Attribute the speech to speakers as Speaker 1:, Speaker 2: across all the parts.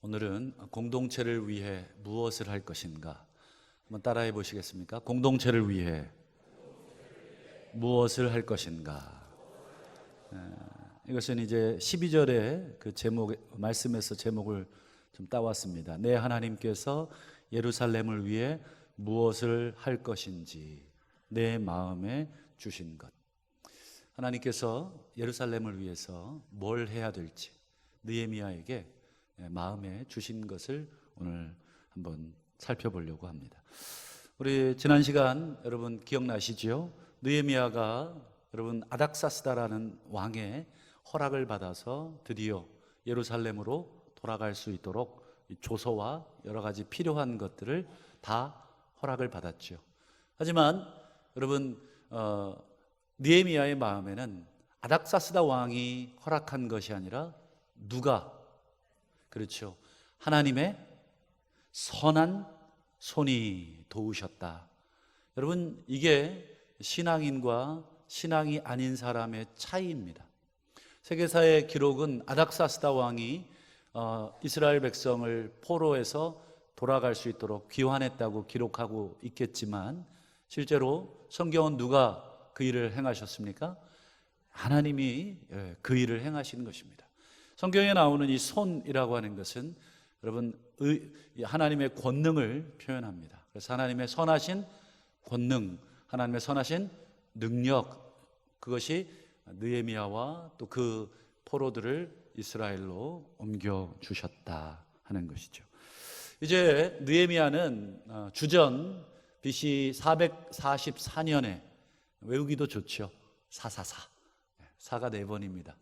Speaker 1: 오늘은 공동체를 위해 무엇을 할 것인가 한번 따라해 보시겠습니까? 공동체를 위해 무엇을 할 것인가. 이것은 이제 12절의 그 제목 말씀에서 제목을 좀 따왔습니다. 내 하나님께서 예루살렘을 위해 무엇을 할 것인지 내 마음에 주신 것. 하나님께서 예루살렘을 위해서 뭘 해야 될지 느헤미야에게 마음에 주신 것을 오늘 한번 살펴보려고 합니다. 우리 지난 시간 여러분 기억나시죠? 느헤미야가 여러분 아닥사스다라는 왕의 허락을 받아서 드디어 예루살렘으로 돌아갈 수 있도록 조서와 여러 가지 필요한 것들을 다 허락을 받았죠. 하지만 여러분 느헤미야의 마음에는 아닥사스다 왕이 허락한 것이 아니라 누가, 그렇죠, 하나님의 선한 손이 도우셨다. 여러분, 이게 신앙인과 신앙이 아닌 사람의 차이입니다. 세계사의 기록은 아닥사스다 왕이 이스라엘 백성을 포로에서 돌아갈 수 있도록 귀환했다고 기록하고 있겠지만 실제로 성경은 누가 그 일을 행하셨습니까? 하나님이 그 일을 행하시는 것입니다. 성경에 나오는 이 손이라고 하는 것은 여러분 하나님의 권능을 표현합니다. 그래서 하나님의 선하신 권능, 하나님의 선하신 능력, 그것이 느헤미야와 또 그 포로들을 이스라엘로 옮겨 주셨다 하는 것이죠. 이제 느헤미야는 주전 BC 444년에 외우기도 좋죠. 444. 사가 4번입니다.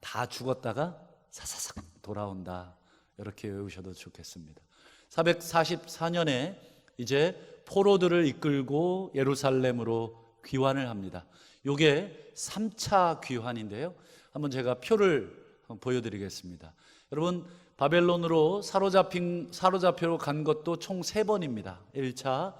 Speaker 1: 다 죽었다가 사사삭 돌아온다. 이렇게 외우셔도 좋겠습니다. 444년에 이제 포로들을 이끌고 예루살렘으로 귀환을 합니다. 이게 3차 귀환인데요. 한번 제가 표를 보여드리겠습니다. 여러분, 바벨론으로 사로잡히러 간 것도 총 3번입니다. 1차,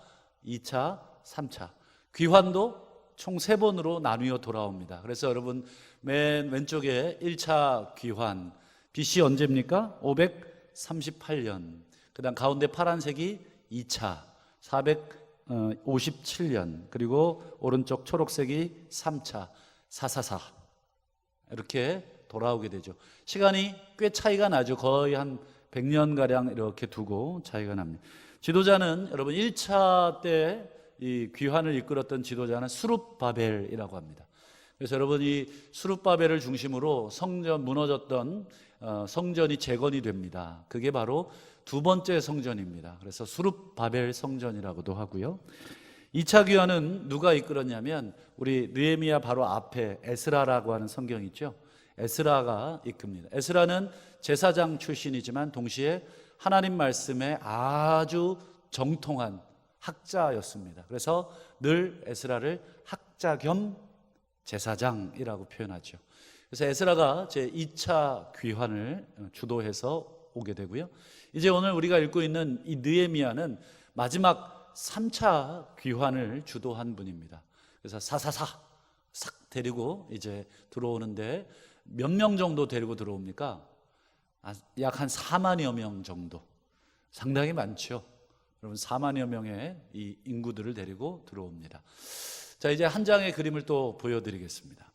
Speaker 1: 2차, 3차. 귀환도 총 3번으로 나뉘어 돌아옵니다. 그래서 여러분 맨 왼쪽에 1차 귀환 BC 언제입니까? 538년. 그 다음 가운데 파란색이 2차 457년. 그리고 오른쪽 초록색이 3차 444. 이렇게 돌아오게 되죠. 시간이 꽤 차이가 나죠. 거의 한 100년가량 이렇게 두고 차이가 납니다. 지도자는 여러분 1차 때 이 귀환을 이끌었던 지도자는 스룹바벨이라고 합니다. 그래서 여러분 이 스룹바벨을 중심으로 성전 무너졌던 성전이 재건이 됩니다. 그게 바로 두 번째 성전입니다. 그래서 스룹바벨 성전이라고도 하고요. 2차 귀환은 누가 이끌었냐면 우리 느헤미야 바로 앞에 에스라라고 하는 성경 있죠. 에스라가 이끕니다. 에스라는 제사장 출신이지만 동시에 하나님 말씀에 아주 정통한 학자였습니다. 그래서 늘 에스라를 학자 겸 제사장이라고 표현하죠. 그래서 에스라가 제 2차 귀환을 주도해서 오게 되고요. 이제 오늘 우리가 읽고 있는 이 느헤미야는 마지막 3차 귀환을 주도한 분입니다. 그래서 사사사 싹 데리고 이제 들어오는데 몇 명 정도 데리고 들어옵니까? 약 한 4만여 명 정도. 상당히 많죠. 여러분 4만여 명의 이 인구들을 데리고 들어옵니다. 자, 이제 한 장의 그림을 또 보여드리겠습니다.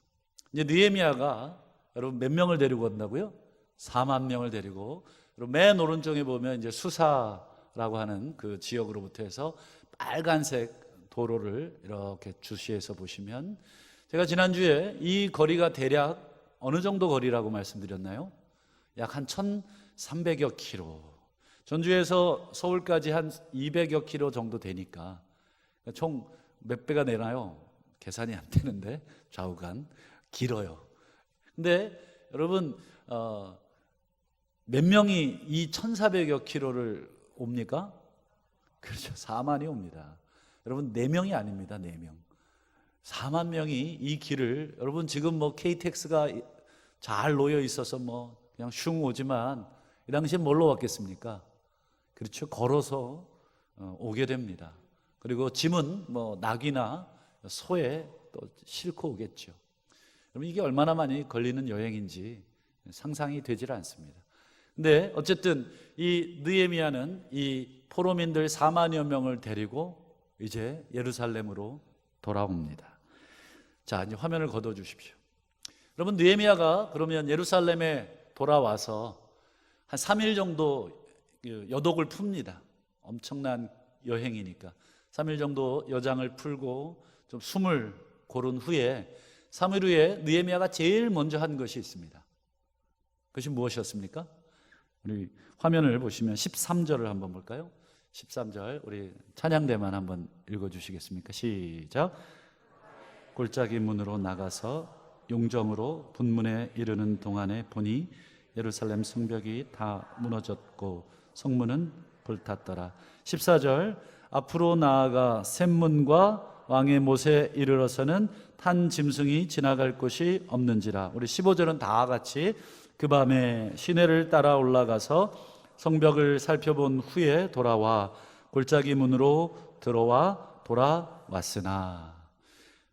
Speaker 1: 이제 느헤미야가 여러분 몇 명을 데리고 온다고요? 4만 명을 데리고, 여러분 맨 오른쪽에 보면 이제 수사라고 하는 그 지역으로부터 해서 빨간색 도로를 이렇게 주시해서 보시면, 제가 지난주에 이 거리가 대략 어느 정도 거리라고 말씀드렸나요? 약 한 1300여 킬로. 전주에서 서울까지 한 200여 킬로 정도 되니까 총 몇 배가 되나요? 계산이 안 되는데 좌우간 길어요. 근데 여러분 몇 명이 이 1400여 킬로를 옵니까? 그렇죠. 4만이 옵니다. 여러분 4명이 아닙니다. 4명. 4만 명이 이 길을, 여러분 지금 뭐 KTX가 잘 놓여 있어서 뭐 그냥 슝 오지만 이 당시에 뭘로 왔겠습니까? 그렇죠. 걸어서 오게 됩니다. 그리고 짐은 뭐 낙이나 소에 또 싣고 오겠죠. 그럼 이게 얼마나 많이 걸리는 여행인지 상상이 되질 않습니다. 근데 어쨌든 이 느헤미야는 이 포로민들 4만여 명을 데리고 이제 예루살렘으로 돌아옵니다. 자, 이제 화면을 걷어 주십시오. 여러분, 느헤미야가 그러면 예루살렘에 돌아와서 한 3일 정도 여독을 풉니다. 엄청난 여행이니까 3일 정도 여장을 풀고 좀 숨을 고른 후에 3일 후에 느헤미야가 제일 먼저 한 것이 있습니다. 그것이 무엇이었습니까? 우리 화면을 보시면 13절을 한번 볼까요? 13절 우리 찬양대만 한번 읽어주시겠습니까? 시작. 골짜기 문으로 나가서 용정으로 분문에 이르는 동안에 보니 예루살렘 성벽이 다 무너졌고 성문은 불탔더라. 14절 앞으로 나아가 샘문과 왕의 못에 이르러서는 탄 짐승이 지나갈 곳이 없는지라. 우리 15절은 다 같이 그 밤에 시내를 따라 올라가서 성벽을 살펴본 후에 돌아와 골짜기 문으로 들어와 돌아왔으나.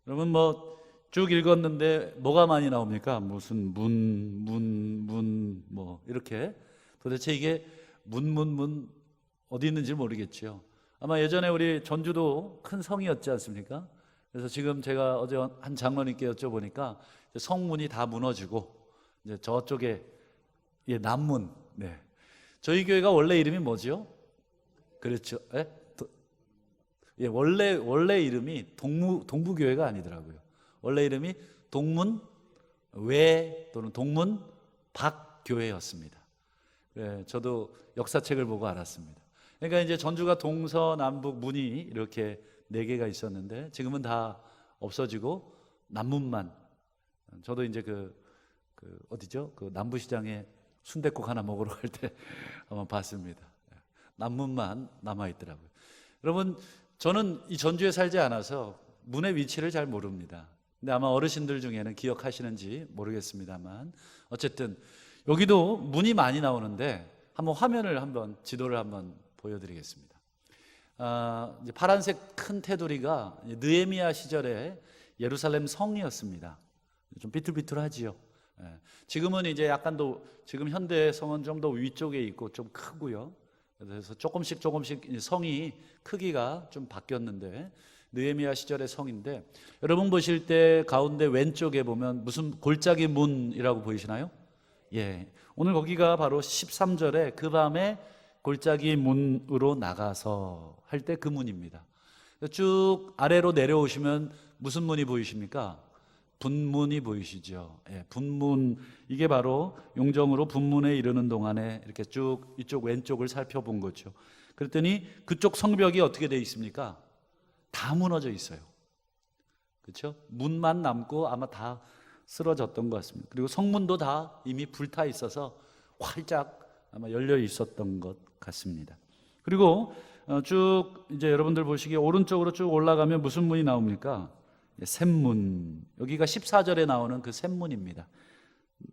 Speaker 1: 여러분 뭐 쭉 읽었는데 뭐가 많이 나옵니까? 무슨 문 뭐 이렇게 도대체 이게 문 어디 있는지 모르겠죠. 아마 예전에 우리 전주도 큰 성이었지 않습니까? 그래서 지금 제가 어제 한 장로님께 여쭤보니까 성문이 다 무너지고 이제 저쪽에 남문. 네. 저희 교회가 원래 이름이 뭐죠? 그렇죠. 원래 이름이 동부교회가 아니더라고요. 원래 이름이 동문외 또는 동문박교회였습니다. 저도 역사책을 보고 알았습니다. 그러니까 이제 전주가 동서남북 문이 이렇게 4개가 있었는데 지금은 다 없어지고 남문만. 저도 이제 어디죠? 그 남부시장에 순댓국 하나 먹으러 갈 때 한번 봤습니다. 남문만 남아 있더라고요. 여러분, 저는 이 전주에 살지 않아서 문의 위치를 잘 모릅니다. 근데 아마 어르신들 중에는 기억하시는지 모르겠습니다만 어쨌든 여기도 문이 많이 나오는데 한번 화면을 지도를 한번 보여드리겠습니다. 이제 파란색 큰 테두리가 느헤미야 시절에 예루살렘 성이었습니다. 좀 삐뚤삐뚤하지요. 지금은 이제 약간 지금 현대 성은 좀 더 위쪽에 있고 좀 크고요. 그래서 조금씩 성이 크기가 좀 바뀌었는데 느헤미야 시절의 성인데 여러분 보실 때 가운데 왼쪽에 보면 무슨 골짜기 문이라고 보이시나요? 예, 오늘 거기가 바로 13절에 그 밤에 골짜기 문으로 나가서 할 때 그 문입니다. 쭉 아래로 내려오시면 무슨 문이 보이십니까? 분문이 보이시죠? 예, 분문. 이게 바로 용정으로 분문에 이르는 동안에 이렇게 쭉 이쪽 왼쪽을 살펴본 거죠. 그랬더니 그쪽 성벽이 어떻게 되어 있습니까? 다 무너져 있어요. 그렇죠? 문만 남고 아마 다 쓰러졌던 것 같습니다. 그리고 성문도 다 이미 불타 있어서 활짝 아마 열려 있었던 것 같습니다. 그리고 쭉 이제 여러분들 보시기에 오른쪽으로 쭉 올라가면 무슨 문이 나옵니까? 샘문. 여기가 14절에 나오는 그 샘문입니다.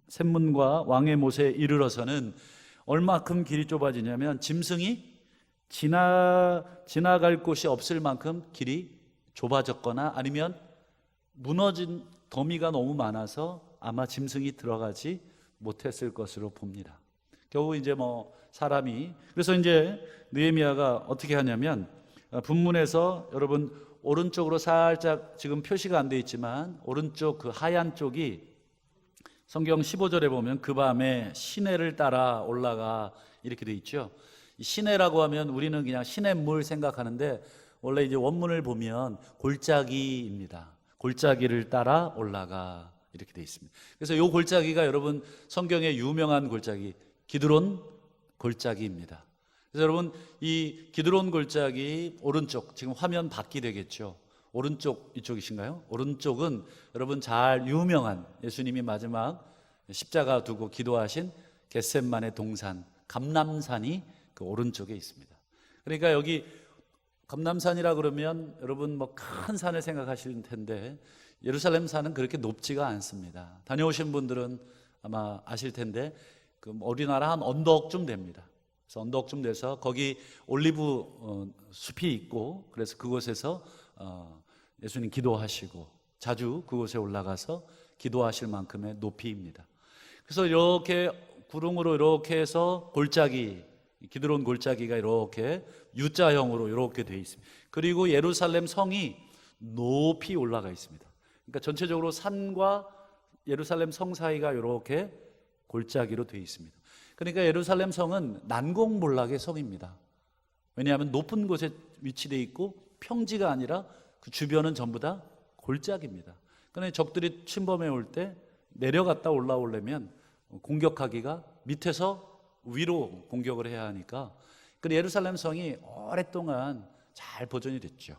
Speaker 1: 샘문과 왕의 못에 이르러서는 얼마큼 길이 좁아지냐면 짐승이 지나갈 곳이 없을 만큼 길이 좁아졌거나 아니면 무너진 더미가 너무 많아서 아마 짐승이 들어가지 못했을 것으로 봅니다. 겨우 이제 사람이. 그래서 이제 느헤미야가 어떻게 하냐면 분문에서 여러분 오른쪽으로 살짝 지금 표시가 안 돼 있지만 오른쪽 그 하얀 쪽이 성경 15절에 보면 그 밤에 시내를 따라 올라가 이렇게 돼 있죠. 이 시내라고 하면 우리는 그냥 시냇물 생각하는데 원래 이제 원문을 보면 골짜기입니다. 골짜기를 따라 올라가 이렇게 돼 있습니다. 그래서 이 골짜기가 여러분 성경의 유명한 골짜기 기드론 골짜기입니다. 그래서 여러분 이 기드론 골짜기 오른쪽 지금 화면 밖이 되겠죠. 오른쪽 이쪽이신가요? 오른쪽은 여러분 잘 유명한 예수님이 마지막 십자가 두고 기도하신 겟셋만의 동산 감람산이 그 오른쪽에 있습니다. 그러니까 여기 감람산이라 그러면 여러분 큰 산을 생각하실 텐데 예루살렘 산은 그렇게 높지가 않습니다. 다녀오신 분들은 아마 아실 텐데 그 우리나라 한 언덕쯤 됩니다. 그래서 언덕쯤 돼서 거기 올리브 숲이 있고 그래서 그곳에서 예수님 기도하시고 자주 그곳에 올라가서 기도하실 만큼의 높이입니다. 그래서 이렇게 구름으로 이렇게 해서 골짜기, 기드론 골짜기가 이렇게 U자형으로 이렇게 되어 있습니다. 그리고 예루살렘 성이 높이 올라가 있습니다. 그러니까 전체적으로 산과 예루살렘 성 사이가 이렇게 골짜기로 되어 있습니다. 그러니까 예루살렘 성은 난공몰락의 성입니다. 왜냐하면 높은 곳에 위치되어 있고 평지가 아니라 그 주변은 전부 다 골짜기입니다. 그러니 적들이 침범해 올 때 내려갔다 올라오려면 공격하기가 밑에서 위로 공격을 해야 하니까 그 예루살렘 성이 오랫동안 잘 보존이 됐죠.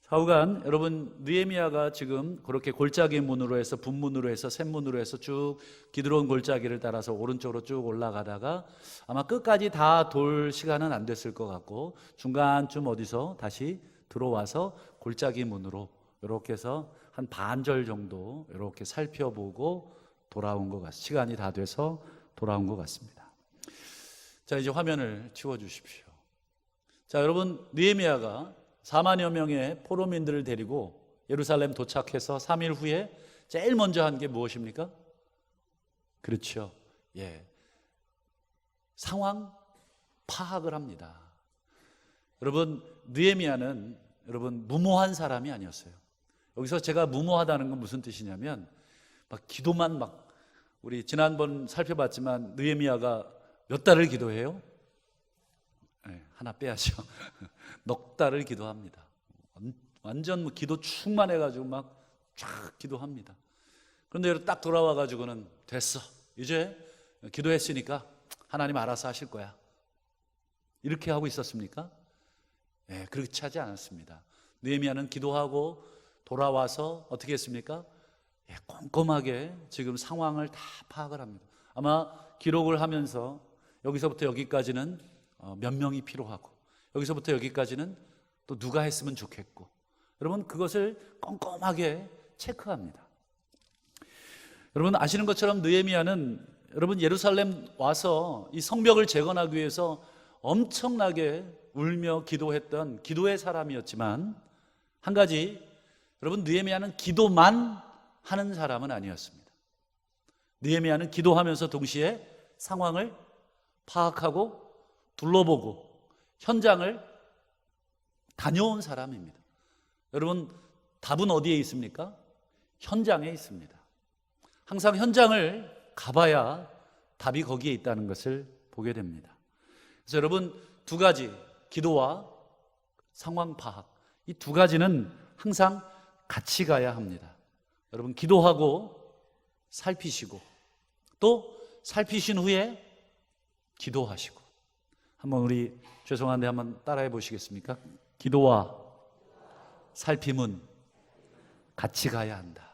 Speaker 1: 좌우간 여러분 느헤미야가 지금 그렇게 골짜기 문으로 해서 분문으로 해서 샘문으로 해서 쭉 기드론 골짜기를 따라서 오른쪽으로 쭉 올라가다가 아마 끝까지 다 돌 시간은 안 됐을 것 같고 중간쯤 어디서 다시 들어와서 골짜기 문으로 이렇게 해서 한 반절 정도 이렇게 살펴보고 돌아온 것 같습니다. 시간이 다 돼서 돌아온 것 같습니다. 자, 이제 화면을 치워 주십시오. 자, 여러분 느헤미야가 4만여 명의 포로민들을 데리고 예루살렘 도착해서 3일 후에 제일 먼저 한 게 무엇입니까? 그렇죠. 예. 상황 파악을 합니다. 여러분 느헤미야는 여러분 무모한 사람이 아니었어요. 여기서 제가 무모하다는 건 무슨 뜻이냐면 막 기도만 막 우리 지난번 살펴봤지만 느헤미야가 몇 달을 기도해요? 네, 하나 빼야죠. 넉 달을 기도합니다. 완전 기도 충만해가지고 막 쫙 기도합니다. 그런데 딱 돌아와가지고는 됐어. 이제 기도했으니까 하나님 알아서 하실 거야. 이렇게 하고 있었습니까? 네, 그렇지 하지 않았습니다. 느헤미야는 기도하고 돌아와서 어떻게 했습니까? 예, 꼼꼼하게 지금 상황을 다 파악을 합니다. 아마 기록을 하면서 여기서부터 여기까지는 몇 명이 필요하고 여기서부터 여기까지는 또 누가 했으면 좋겠고 여러분 그것을 꼼꼼하게 체크합니다. 여러분 아시는 것처럼 느헤미야는 여러분 예루살렘 와서 이 성벽을 재건하기 위해서 엄청나게 울며 기도했던 기도의 사람이었지만 한 가지 여러분 느헤미야는 기도만 하는 사람은 아니었습니다. 느헤미야는 기도하면서 동시에 상황을 파악하고 둘러보고 현장을 다녀온 사람입니다. 여러분 답은 어디에 있습니까? 현장에 있습니다. 항상 현장을 가봐야 답이 거기에 있다는 것을 보게 됩니다. 그래서 여러분 두 가지 기도와 상황 파악 이 두 가지는 항상 같이 가야 합니다. 여러분 기도하고 살피시고 또 살피신 후에 기도하시고 한번 우리 죄송한데 한번 따라해 보시겠습니까? 기도와 살핌은 같이 가야 한다.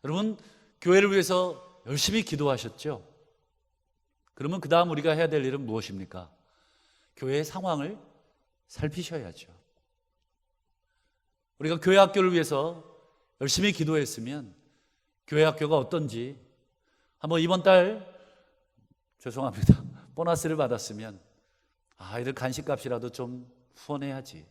Speaker 1: 여러분 교회를 위해서 열심히 기도하셨죠? 그러면 그 다음 우리가 해야 될 일은 무엇입니까? 교회의 상황을 살피셔야죠. 우리가 교회 학교를 위해서 열심히 기도했으면 교회 학교가 어떤지 한번 이번 달 죄송합니다. 보너스를 받았으면 아이들 간식값이라도 좀 후원해야지.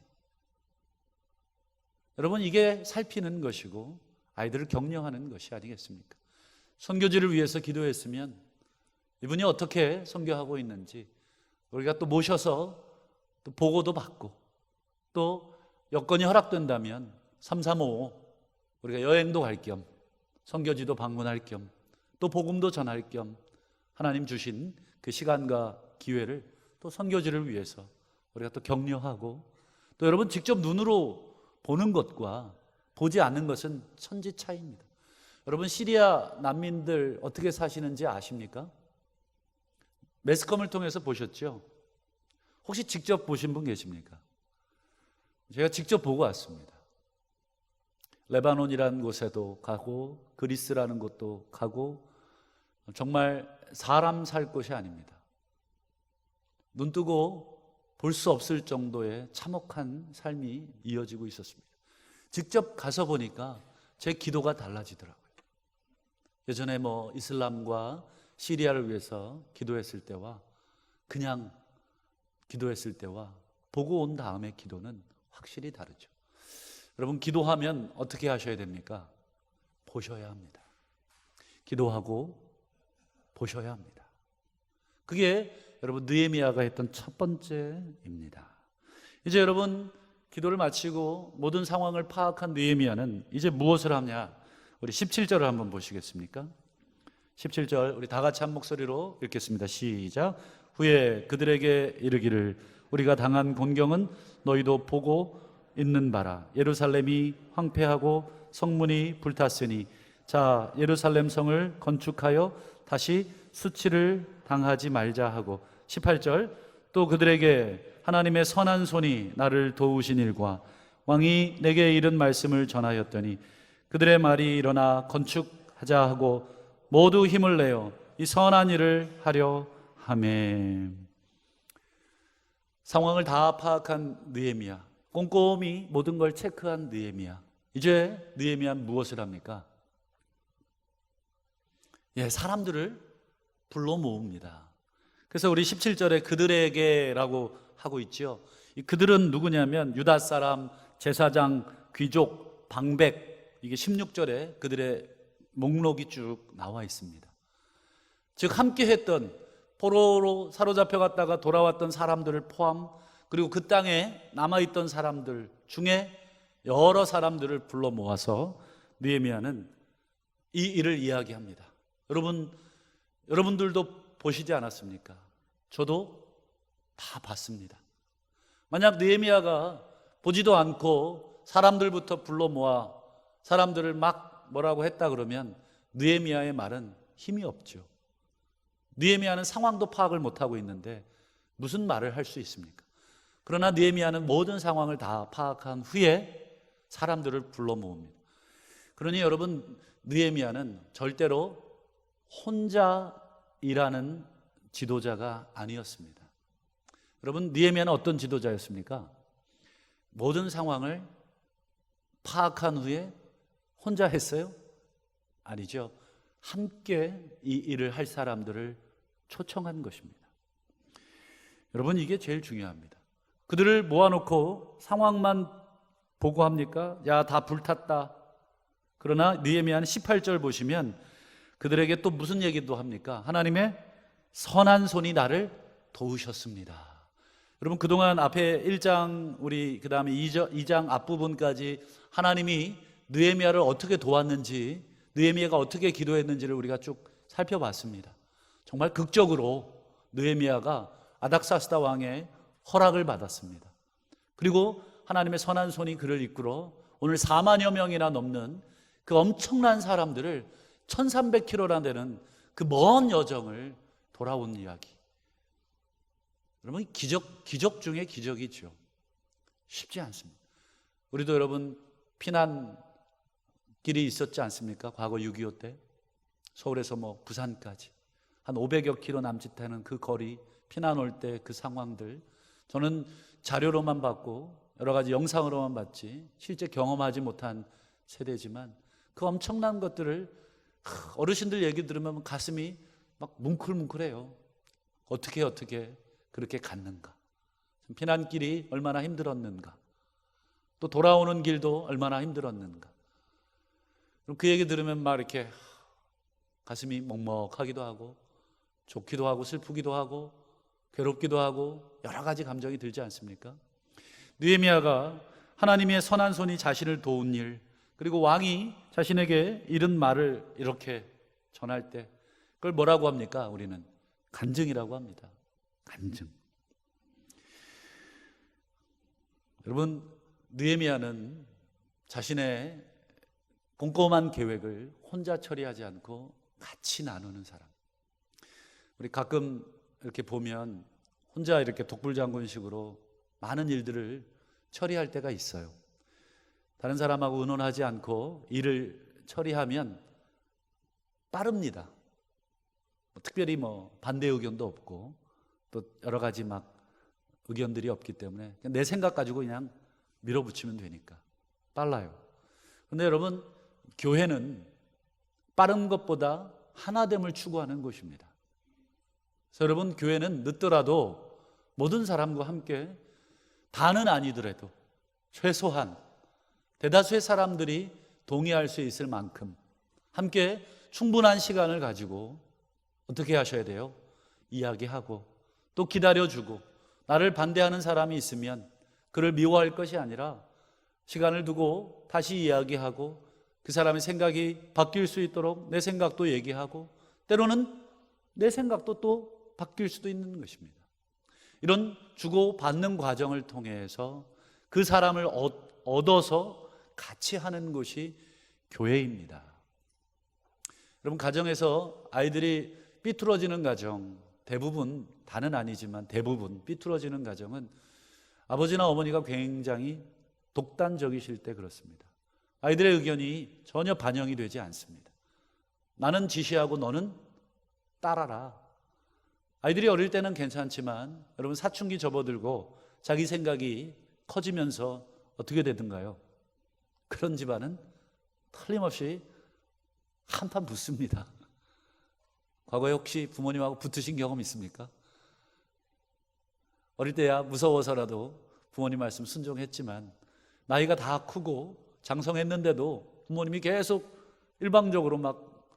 Speaker 1: 여러분 이게 살피는 것이고 아이들을 격려하는 것이 아니겠습니까? 선교지를 위해서 기도했으면 이분이 어떻게 선교하고 있는지 우리가 또 모셔서 또 보고도 받고 또 여건이 허락된다면 335 우리가 여행도 갈 겸 선교지도 방문할 겸 또 복음도 전할 겸 하나님 주신 그 시간과 기회를 또 선교지를 위해서 우리가 또 격려하고 또 여러분 직접 눈으로 보는 것과 보지 않는 것은 천지 차이입니다. 여러분 시리아 난민들 어떻게 사시는지 아십니까? 매스컴을 통해서 보셨죠? 혹시 직접 보신 분 계십니까? 제가 직접 보고 왔습니다. 레바논이라는 곳에도 가고 그리스라는 곳도 가고 정말 사람 살 곳이 아닙니다. 눈 뜨고 볼 수 없을 정도의 참혹한 삶이 이어지고 있었습니다. 직접 가서 보니까 제 기도가 달라지더라고요. 예전에 이슬람과 시리아를 위해서 기도했을 때와 그냥 기도했을 때와 보고 온 다음에 기도는 확실히 다르죠. 여러분 기도하면 어떻게 하셔야 됩니까? 보셔야 합니다. 기도하고 보셔야 합니다. 그게 여러분 느헤미야가 했던 첫 번째입니다. 이제 여러분 기도를 마치고 모든 상황을 파악한 느헤미야는 이제 무엇을 하냐? 우리 17절을 한번 보시겠습니까? 17절 우리 다 같이 한 목소리로 읽겠습니다. 시작. 후에 그들에게 이르기를 우리가 당한 곤경은 너희도 보고 있는 바라. 예루살렘이 황폐하고 성문이 불탔으니 자 예루살렘 성을 건축하여 다시 수치를 당하지 말자 하고 18절 또 그들에게 하나님의 선한 손이 나를 도우신 일과 왕이 내게 이른 말씀을 전하였더니 그들의 말이 일어나 건축하자 하고 모두 힘을 내어 이 선한 일을 하려 하매. 상황을 다 파악한 느헤미야, 꼼꼼히 모든 걸 체크한 느헤미야. 이제 느헤미야는 무엇을 합니까? 사람들을 불러 모읍니다. 그래서 우리 17절에 그들에게라고 하고 있죠. 이 그들은 누구냐면 유다 사람, 제사장, 귀족, 방백. 이게 16절에 그들의 목록이 쭉 나와 있습니다. 즉 함께 했던 포로로 사로잡혀 갔다가 돌아왔던 사람들을 포함, 그리고 그 땅에 남아있던 사람들 중에 여러 사람들을 불러 모아서 느헤미야는 이 일을 이야기합니다. 여러분들도 보시지 않았습니까? 저도 다 봤습니다. 만약 느헤미야가 보지도 않고 사람들부터 불러 모아 사람들을 막 뭐라고 했다 그러면 느헤미야의 말은 힘이 없죠. 느헤미야는 상황도 파악을 못하고 있는데 무슨 말을 할 수 있습니까? 그러나 느헤미야는 모든 상황을 다 파악한 후에 사람들을 불러 모읍니다. 그러니 여러분 느헤미야는 절대로 혼자 일하는 지도자가 아니었습니다. 여러분 느헤미야는 어떤 지도자였습니까? 모든 상황을 파악한 후에 혼자 했어요? 아니죠. 함께 이 일을 할 사람들을 초청한 것입니다. 여러분 이게 제일 중요합니다. 그들을 모아놓고 상황만 보고합니까? 야, 다 불탔다. 그러나 느헤미야는 18절 보시면 그들에게 또 무슨 얘기도 합니까? 하나님의 선한 손이 나를 도우셨습니다. 여러분 그동안 앞에 1장 우리 그 다음에 2장 앞부분까지 하나님이 느헤미야를 어떻게 도왔는지, 느헤미야가 어떻게 기도했는지를 우리가 쭉 살펴봤습니다. 정말 극적으로 느헤미야가 아닥사스다 왕의 허락을 받았습니다. 그리고 하나님의 선한 손이 그를 이끌어 오늘 4만여 명이나 넘는 그 엄청난 사람들을 1300km나 되는 그 먼 여정을 돌아온 이야기. 여러분 기적 중에 기적이죠. 쉽지 않습니다. 우리도 여러분 피난길이 있었지 않습니까? 과거 6.25 때 서울에서 부산까지 한 500여 킬로 남짓하는 그 거리, 피난 올 때 그 상황들, 저는 자료로만 봤고 여러 가지 영상으로만 봤지 실제 경험하지 못한 세대지만 그 엄청난 것들을 어르신들 얘기 들으면 가슴이 막 뭉클뭉클해요. 어떻게 그렇게 갔는가, 피난길이 얼마나 힘들었는가, 또 돌아오는 길도 얼마나 힘들었는가. 그 얘기 들으면 막 이렇게 가슴이 먹먹하기도 하고 좋기도 하고 슬프기도 하고 괴롭기도 하고 여러 가지 감정이 들지 않습니까? 느헤미야가 하나님의 선한 손이 자신을 도운 일, 그리고 왕이 자신에게 이른 말을 이렇게 전할 때 그걸 뭐라고 합니까? 우리는 간증이라고 합니다. 간증. 여러분 느헤미야는 자신의 꼼꼼한 계획을 혼자 처리하지 않고 같이 나누는 사람. 우리 가끔 이렇게 보면 혼자 이렇게 독불장군식으로 많은 일들을 처리할 때가 있어요. 다른 사람하고 의논하지 않고 일을 처리하면 빠릅니다. 특별히 반대 의견도 없고 또 여러 가지 막 의견들이 없기 때문에 그냥 내 생각 가지고 그냥 밀어붙이면 되니까 빨라요. 그런데 여러분 교회는 빠른 것보다 하나됨을 추구하는 것입니다. 그래서 여러분 교회는 늦더라도 모든 사람과 함께 다는 아니더라도 최소한 대다수의 사람들이 동의할 수 있을 만큼 함께 충분한 시간을 가지고 어떻게 하셔야 돼요? 이야기하고 또 기다려주고, 나를 반대하는 사람이 있으면 그를 미워할 것이 아니라 시간을 두고 다시 이야기하고 그 사람의 생각이 바뀔 수 있도록 내 생각도 얘기하고, 때로는 내 생각도 또 바뀔 수도 있는 것입니다. 이런 주고받는 과정을 통해서 그 사람을 얻어서 같이 하는 것이 교회입니다. 여러분, 가정에서 아이들이 삐뚤어지는 가정, 대부분, 다는 아니지만 대부분 삐뚤어지는 가정은 아버지나 어머니가 굉장히 독단적이실 때 그렇습니다. 아이들의 의견이 전혀 반영이 되지 않습니다. 나는 지시하고 너는 따라라. 아이들이 어릴 때는 괜찮지만 여러분, 사춘기 접어들고 자기 생각이 커지면서 어떻게 되든가요? 그런 집안은 틀림없이 한판 붙습니다. 과거에 혹시 부모님하고 붙으신 경험 있습니까? 어릴 때야 무서워서라도 부모님 말씀 순종했지만 나이가 다 크고 장성했는데도 부모님이 계속 일방적으로 막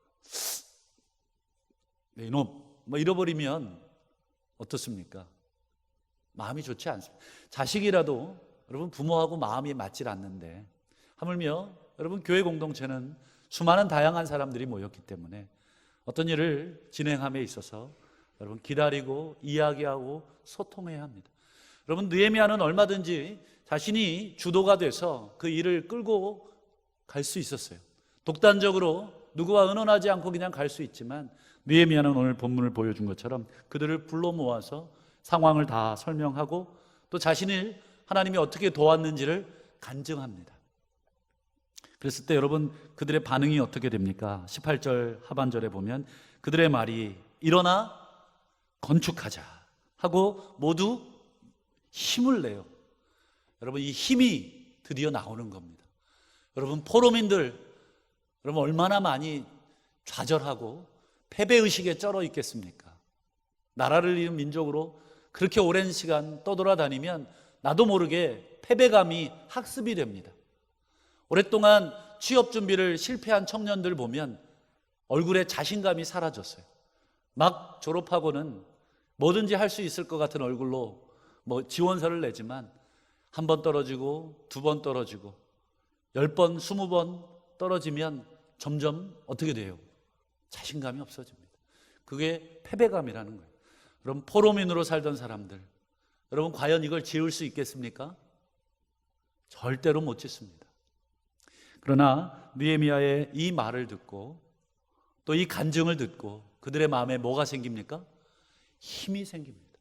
Speaker 1: 네, 이놈 뭐 잃어버리면 어떻습니까? 마음이 좋지 않습니다. 자식이라도 여러분 부모하고 마음이 맞질 않는데, 하물며 여러분 교회 공동체는 수많은 다양한 사람들이 모였기 때문에 어떤 일을 진행함에 있어서 여러분 기다리고 이야기하고 소통해야 합니다. 여러분, 느헤미야는 얼마든지 자신이 주도가 돼서 그 일을 끌고 갈 수 있었어요. 독단적으로 누구와 의논하지 않고 그냥 갈 수 있지만, 느헤미야는 오늘 본문을 보여준 것처럼 그들을 불러 모아서 상황을 다 설명하고 또 자신을 하나님이 어떻게 도왔는지를 간증합니다. 그랬을 때 여러분, 그들의 반응이 어떻게 됩니까? 18절 하반절에 보면 그들의 말이 일어나 건축하자 하고 모두 힘을 내요. 여러분, 이 힘이 드디어 나오는 겁니다. 여러분, 포로민들 여러분 얼마나 많이 좌절하고 패배의식에 쩔어 있겠습니까? 나라를 잃은 민족으로 그렇게 오랜 시간 떠돌아다니면 나도 모르게 패배감이 학습이 됩니다. 오랫동안 취업 준비를 실패한 청년들 보면 얼굴에 자신감이 사라졌어요. 막 졸업하고는 뭐든지 할 수 있을 것 같은 얼굴로 뭐 지원서를 내지만 한 번 떨어지고 두 번 떨어지고 10번, 20번 떨어지면 점점 어떻게 돼요? 자신감이 없어집니다. 그게 패배감이라는 거예요. 여러분, 포로민으로 살던 사람들, 여러분 과연 이걸 지을 수 있겠습니까? 절대로 못 짓습니다. 그러나 느헤미야의 이 말을 듣고 또 이 간증을 듣고 그들의 마음에 뭐가 생깁니까? 힘이 생깁니다.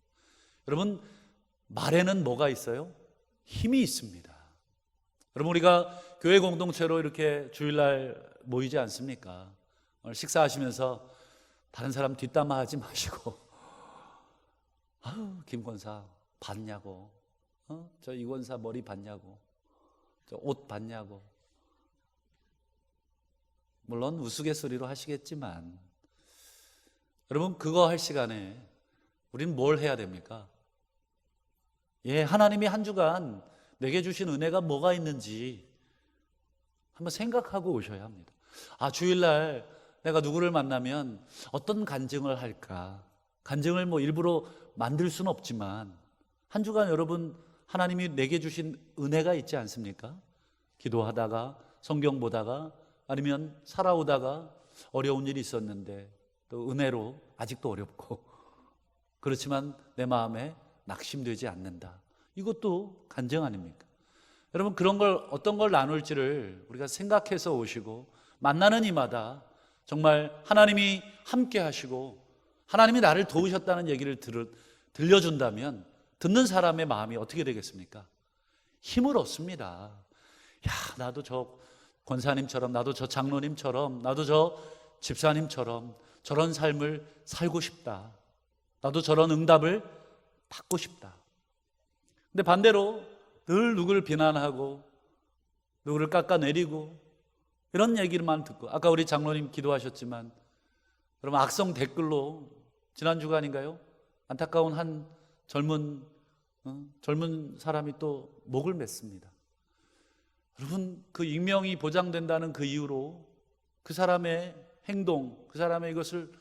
Speaker 1: 여러분, 말에는 뭐가 있어요? 힘이 있습니다. 여러분, 우리가 교회 공동체로 이렇게 주일날 모이지 않습니까? 오늘 식사하시면서 다른 사람 뒷담화 하지 마시고, 아유, 김 권사 봤냐고, 저 이 권사 머리 봤냐고, 저 옷 봤냐고. 물론 우스갯소리로 하시겠지만 여러분, 그거 할 시간에 우리는 뭘 해야 됩니까? 예, 하나님이 한 주간 내게 주신 은혜가 뭐가 있는지 한번 생각하고 오셔야 합니다. 아, 주일날 내가 누구를 만나면 어떤 간증을 할까? 간증을 뭐 일부러 만들 수는 없지만 한 주간 여러분, 하나님이 내게 주신 은혜가 있지 않습니까? 기도하다가, 성경 보다가, 아니면 살아오다가 어려운 일이 있었는데 또 은혜로 아직도 어렵고, 그렇지만 내 마음에 낙심되지 않는다. 이것도 간증 아닙니까? 여러분, 그런 걸 어떤 걸 나눌지를 우리가 생각해서 오시고 만나는 이마다 정말 하나님이 함께 하시고 하나님이 나를 도우셨다는 얘기를 들려준다면 듣는 사람의 마음이 어떻게 되겠습니까? 힘을 얻습니다. 야, 나도 저 권사님처럼, 나도 저 장로님처럼, 나도 저 집사님처럼 저런 삶을 살고 싶다. 나도 저런 응답을 받고 싶다. 근데 반대로 늘 누구를 비난하고 누구를 깎아내리고 이런 얘기만 듣고, 아까 우리 장로님 기도하셨지만 여러분, 악성 댓글로 지난 주간인가요? 안타까운 한 젊은 사람이 또 목을 맸습니다. 여러분, 그 익명이 보장된다는 그 이유로 그 사람의 행동, 그 사람의 이것을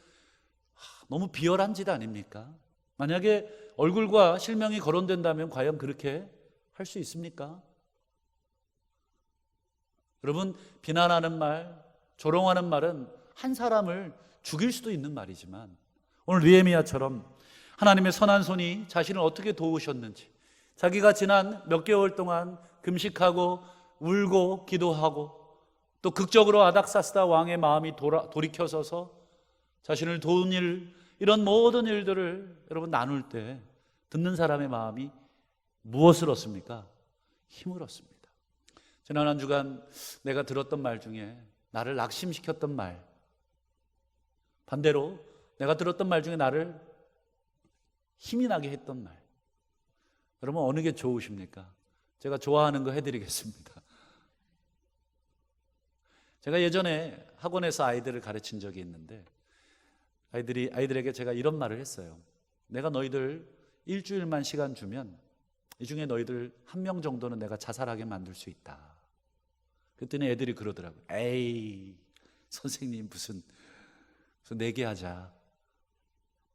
Speaker 1: 너무 비열한 짓 아닙니까? 만약에 얼굴과 실명이 거론된다면 과연 그렇게 할 수 있습니까? 여러분, 비난하는 말, 조롱하는 말은 한 사람을 죽일 수도 있는 말이지만, 오늘 느헤미야처럼 하나님의 선한 손이 자신을 어떻게 도우셨는지, 자기가 지난 몇 개월 동안 금식하고 울고 기도하고 또 극적으로 아닥사스다 왕의 마음이 돌이켜서서 자신을 도운 일, 이런 모든 일들을 여러분 나눌 때 듣는 사람의 마음이 무엇을 얻습니까? 힘을 얻습니다. 지난 한 주간 내가 들었던 말 중에 나를 낙심시켰던 말, 반대로 내가 들었던 말 중에 나를 힘이 나게 했던 말, 여러분 어느 게 좋으십니까? 제가 좋아하는 거 해드리겠습니다. 제가 예전에 학원에서 아이들을 가르친 적이 있는데 아이들에게 제가 이런 말을 했어요. 내가 너희들 일주일만 시간 주면 이 중에 너희들 1명 정도는 내가 자살하게 만들 수 있다. 그랬더니 애들이 그러더라고요. 에이, 선생님 무슨 내기하자.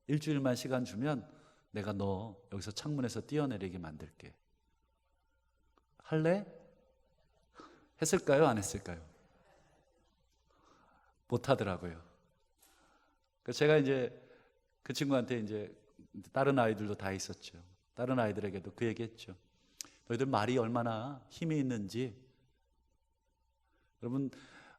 Speaker 1: 일주일만 시간 주면 내가 너 여기서 창문에서 뛰어내리게 만들게. 할래? 했을까요? 안 했을까요? 못 하더라고요. 제가 이제 그 친구한테 이제 다른 아이들도 다 있었죠. 다른 아이들에게도 그 얘기 했죠. 너희들 말이 얼마나 힘이 있는지, 여러분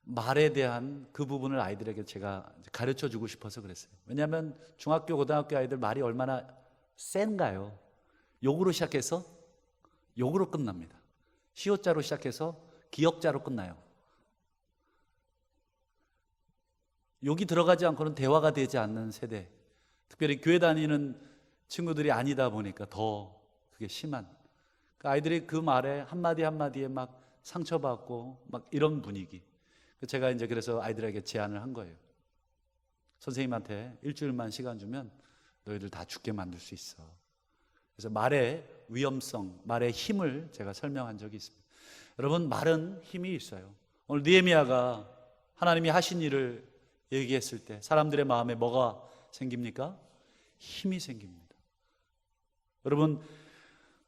Speaker 1: 말에 대한 그 부분을 아이들에게 제가 가르쳐 주고 싶어서 그랬어요. 왜냐하면 중학교, 고등학교 아이들 말이 얼마나 센가요? 욕으로 시작해서 욕으로 끝납니다. 시옷자로 시작해서 기역자로 끝나요. 욕이 들어가지 않고는 대화가 되지 않는 세대, 특별히 교회 다니는 친구들이 아니다 보니까 더 그게 심한, 아이들이 그 말에 한마디 한마디에 막 상처받고 막 이런 분위기. 제가 이제 그래서 아이들에게 제안을 한 거예요. 선생님한테 일주일만 시간 주면 너희들 다 죽게 만들 수 있어. 그래서 말의 위험성, 말의 힘을 제가 설명한 적이 있습니다. 여러분, 말은 힘이 있어요. 오늘 느헤미야가 하나님이 하신 일을 얘기했을 때 사람들의 마음에 뭐가 생깁니까? 힘이 생깁니다. 여러분,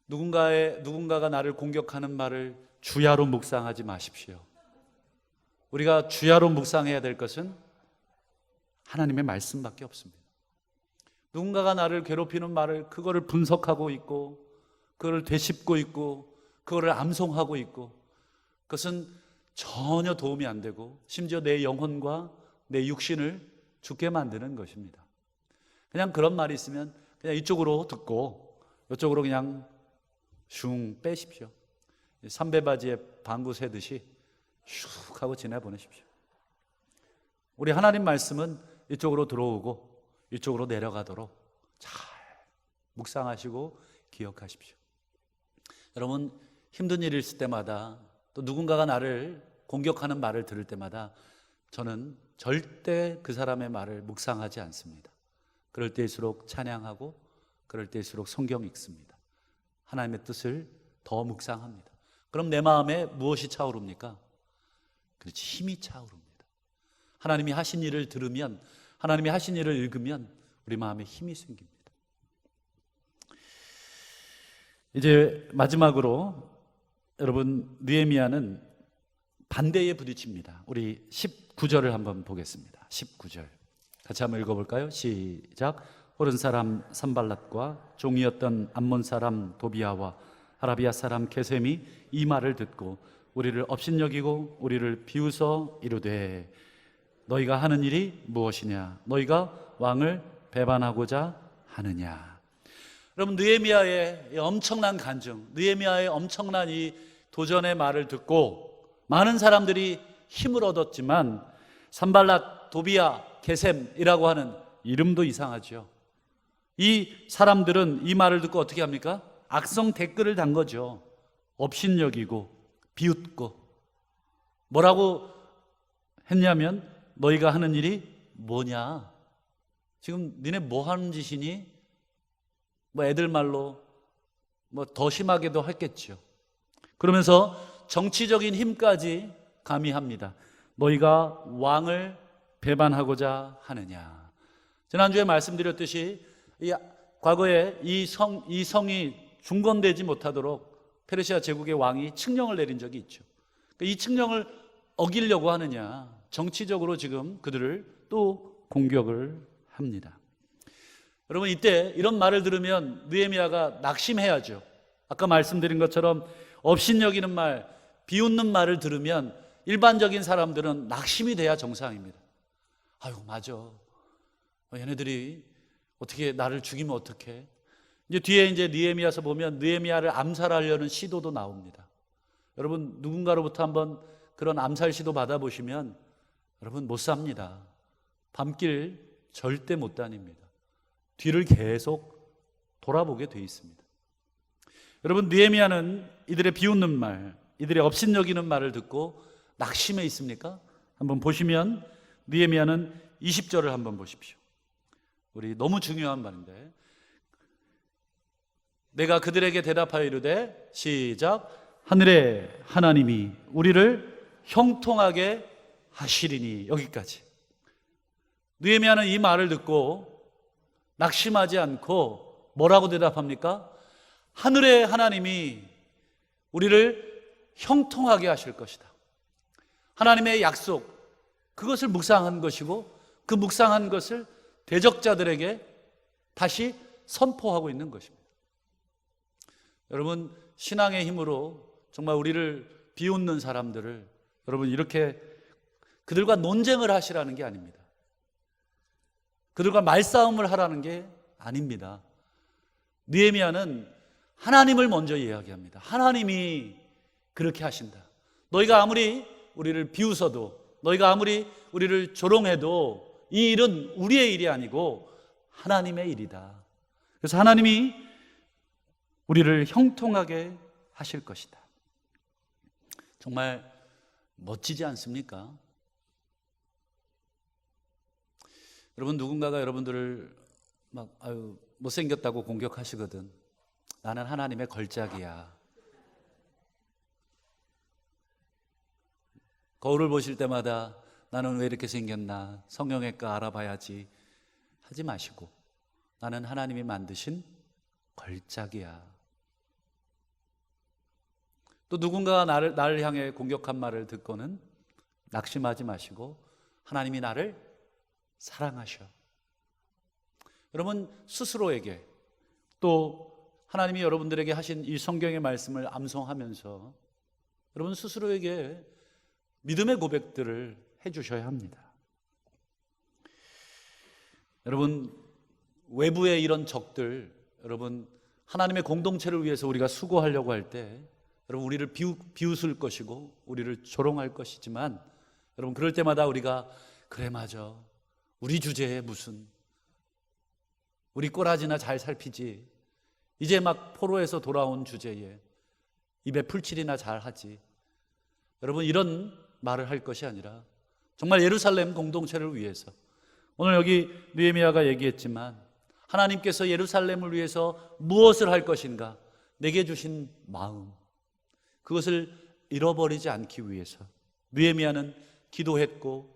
Speaker 1: 누군가가 나를 공격하는 말을 주야로 묵상하지 마십시오. 우리가 주야로 묵상해야 될 것은 하나님의 말씀밖에 없습니다. 누군가가 나를 괴롭히는 말을, 그거를 분석하고 있고, 그거를 되짚고 있고, 그거를 암송하고 있고, 그것은 전혀 도움이 안 되고 심지어 내 영혼과 내 육신을 죽게 만드는 것입니다. 그냥 그런 말이 있으면 그냥 이쪽으로 듣고 이쪽으로 그냥 슝 빼십시오. 삼배바지에 방구 새듯이 슉 하고 지내보내십시오. 우리 하나님 말씀은 이쪽으로 들어오고 이쪽으로 내려가도록 잘 묵상하시고 기억하십시오. 여러분, 힘든 일이 있을 때마다 또 누군가가 나를 공격하는 말을 들을 때마다 저는 절대 그 사람의 말을 묵상하지 않습니다. 그럴 때일수록 찬양하고 그럴 때일수록 성경 읽습니다. 하나님의 뜻을 더 묵상합니다. 그럼 내 마음에 무엇이 차오릅니까? 그렇지, 힘이 차오릅니다. 하나님이 하신 일을 들으면, 하나님이 하신 일을 읽으면 우리 마음에 힘이 생깁니다. 이제 마지막으로 여러분, 느헤미야는 반대에 부딪힙니다. 우리 19절을 한번 보겠습니다. 19절 같이 한번 읽어볼까요? 시작. 호른 사람 산발랏과 종이었던 암몬 사람 도비아와 아라비아 사람 게셈이 이 말을 듣고 우리를 업신여기고 우리를 비웃어 이르되 너희가 하는 일이 무엇이냐? 너희가 왕을 배반하고자 하느냐? 여러분, 느헤미야의 엄청난 간증, 느헤미야의 엄청난 이 도전의 말을 듣고 많은 사람들이 힘을 얻었지만 산발랏, 도비아, 게셈이라고 하는 이름도 이상하죠. 이 사람들은 이 말을 듣고 어떻게 합니까? 악성 댓글을 단 거죠. 업신여기고 비웃고 뭐라고 했냐면 너희가 하는 일이 뭐냐? 지금 니네 뭐 하는 짓이니? 뭐 애들 말로 뭐 더 심하게도 했겠죠. 그러면서 정치적인 힘까지 가미합니다. 너희가 왕을 배반하고자 하느냐? 지난주에 말씀드렸듯이 과거에 이 성이 중건되지 못하도록 페르시아 제국의 왕이 칙령을 내린 적이 있죠. 이 칙령을 어기려고 하느냐, 정치적으로 지금 그들을 또 공격을 합니다. 여러분, 이때 이런 말을 들으면 느헤미야가 낙심해야죠. 아까 말씀드린 것처럼 업신여기는 말, 비웃는 말을 들으면 일반적인 사람들은 낙심이 돼야 정상입니다. 아유, 맞아. 얘네들이 어떻게 나를 죽이면 어떡해? 뒤에 느헤미야서 보면 느헤미야를 암살하려는 시도도 나옵니다. 여러분, 누군가로부터 한번 그런 암살 시도 받아보시면 여러분 못 삽니다. 밤길 절대 못 다닙니다. 뒤를 계속 돌아보게 돼 있습니다. 여러분, 느헤미야는 이들의 비웃는 말, 이들의 업신여기는 말을 듣고 낙심해 있습니까? 한번 보시면 느헤미야는 20절을 한번 보십시오. 우리 너무 중요한 말인데, 내가 그들에게 대답하여 이르되, 시작, 하늘의 하나님이 우리를 형통하게 하시리니. 여기까지. 느헤미야는 이 말을 듣고 낙심하지 않고 뭐라고 대답합니까? 하늘의 하나님이 우리를 형통하게 하실 것이다. 하나님의 약속, 그것을 묵상한 것이고 그 묵상한 것을 대적자들에게 다시 선포하고 있는 것입니다. 여러분, 신앙의 힘으로 정말 우리를 비웃는 사람들을 여러분 이렇게 그들과 논쟁을 하시라는 게 아닙니다. 그들과 말싸움을 하라는 게 아닙니다. 느헤미야는 하나님을 먼저 이야기합니다. 하나님이 그렇게 하신다. 너희가 아무리 우리를 비웃어도, 너희가 아무리 우리를 조롱해도 이 일은 우리의 일이 아니고 하나님의 일이다. 그래서 하나님이 우리를 형통하게 하실 것이다. 정말 멋지지 않습니까? 여러분, 누군가가 여러분들을 막 못생겼다고 공격하시거든. 나는 하나님의 걸작이야. 거울을 보실 때마다 나는 왜 이렇게 생겼나, 성형외과 알아봐야지 하지 마시고, 나는 하나님이 만드신 걸작이야. 또 누군가가 나를 향해 공격한 말을 듣고는 낙심하지 마시고 하나님이 나를 사랑하셔. 여러분, 스스로에게 또 하나님이 여러분들에게 하신 이 성경의 말씀을 암송하면서 여러분 스스로에게 믿음의 고백들을 해주셔야 합니다. 여러분, 외부의 이런 적들, 여러분 하나님의 공동체를 위해서 우리가 수고하려고 할 때 여러분 우리를 비웃을 것이고 우리를 조롱할 것이지만 여러분 그럴 때마다 우리가 그래 맞아, 우리 주제에 무슨, 우리 꼬라지나 잘 살피지, 이제 막 포로에서 돌아온 주제에 입에 풀칠이나 잘 하지, 여러분 이런 말을 할 것이 아니라 정말 예루살렘 공동체를 위해서, 오늘 여기 느헤미야가 얘기했지만 하나님께서 예루살렘을 위해서 무엇을 할 것인가, 내게 주신 마음, 그것을 잃어버리지 않기 위해서 느헤미야는 기도했고,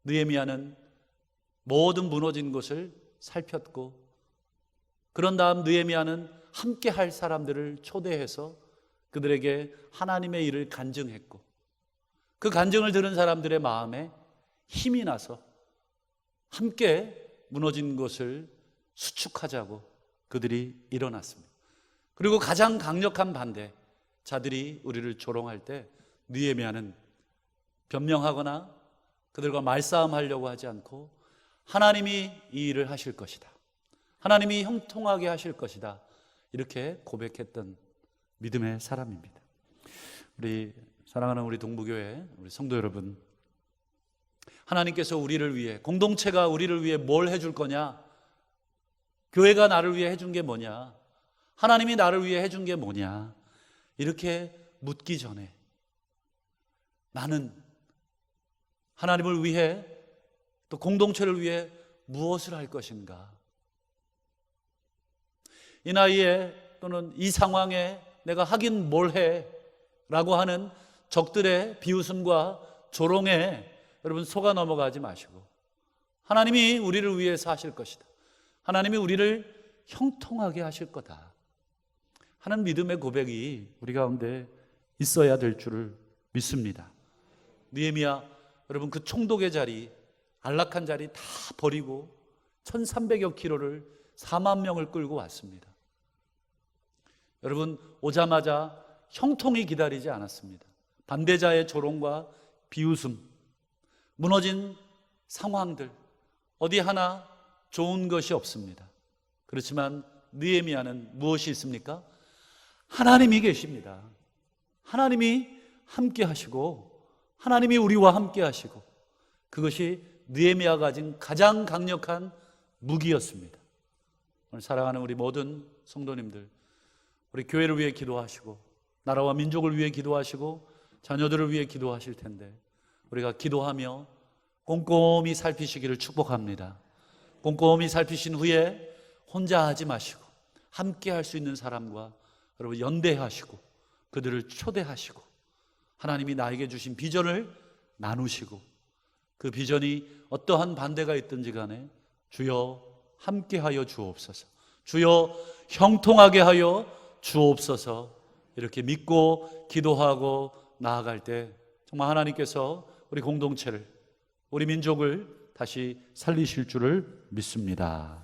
Speaker 1: 느헤미야는 모든 무너진 것을 살폈고, 그런 다음 느헤미야는 함께 할 사람들을 초대해서 그들에게 하나님의 일을 간증했고, 그 간증을 들은 사람들의 마음에 힘이 나서 함께 무너진 것을 수축하자고 그들이 일어났습니다. 그리고 가장 강력한 반대, 자들이 우리를 조롱할 때 느헤미야는 변명하거나 그들과 말싸움하려고 하지 않고 하나님이 이 일을 하실 것이다, 하나님이 형통하게 하실 것이다, 이렇게 고백했던 믿음의 사람입니다. 우리 사랑하는 우리 동부교회 우리 성도 여러분, 하나님께서 우리를 위해, 공동체가 우리를 위해 뭘 해줄 거냐, 교회가 나를 위해 해준 게 뭐냐, 하나님이 나를 위해 해준 게 뭐냐, 이렇게 묻기 전에 나는 하나님을 위해 또 공동체를 위해 무엇을 할 것인가, 이 나이에 또는 이 상황에 내가 하긴 뭘 해 라고 하는 적들의 비웃음과 조롱에 여러분 속아 넘어가지 마시고 하나님이 우리를 위해서 하실 것이다. 하나님이 우리를 형통하게 하실 거다 하는 믿음의 고백이 우리 가운데 있어야 될 줄을 믿습니다. 느헤미야, 여러분 그 총독의 자리, 안락한 자리 다 버리고 1300여 킬로를 4만 명을 끌고 왔습니다. 여러분 오자마자 형통이 기다리지 않았습니다. 반대자의 조롱과 비웃음, 무너진 상황들, 어디 하나 좋은 것이 없습니다. 그렇지만 느헤미야는 무엇이 있습니까? 하나님이 계십니다. 하나님이 함께 하시고 하나님이 우리와 함께 하시고, 그것이 느헤미야가 가진 가장 강력한 무기였습니다. 오늘 사랑하는 우리 모든 성도님들, 우리 교회를 위해 기도하시고 나라와 민족을 위해 기도하시고 자녀들을 위해 기도하실 텐데, 우리가 기도하며 꼼꼼히 살피시기를 축복합니다. 꼼꼼히 살피신 후에 혼자 하지 마시고 함께 할 수 있는 사람과 여러분 연대하시고 그들을 초대하시고 하나님이 나에게 주신 비전을 나누시고, 그 비전이 어떠한 반대가 있든지 간에 주여 함께하여 주옵소서, 주여 형통하게 하여 주옵소서, 이렇게 믿고 기도하고 나아갈 때 정말 하나님께서 우리 공동체를, 우리 민족을 다시 살리실 줄을 믿습니다.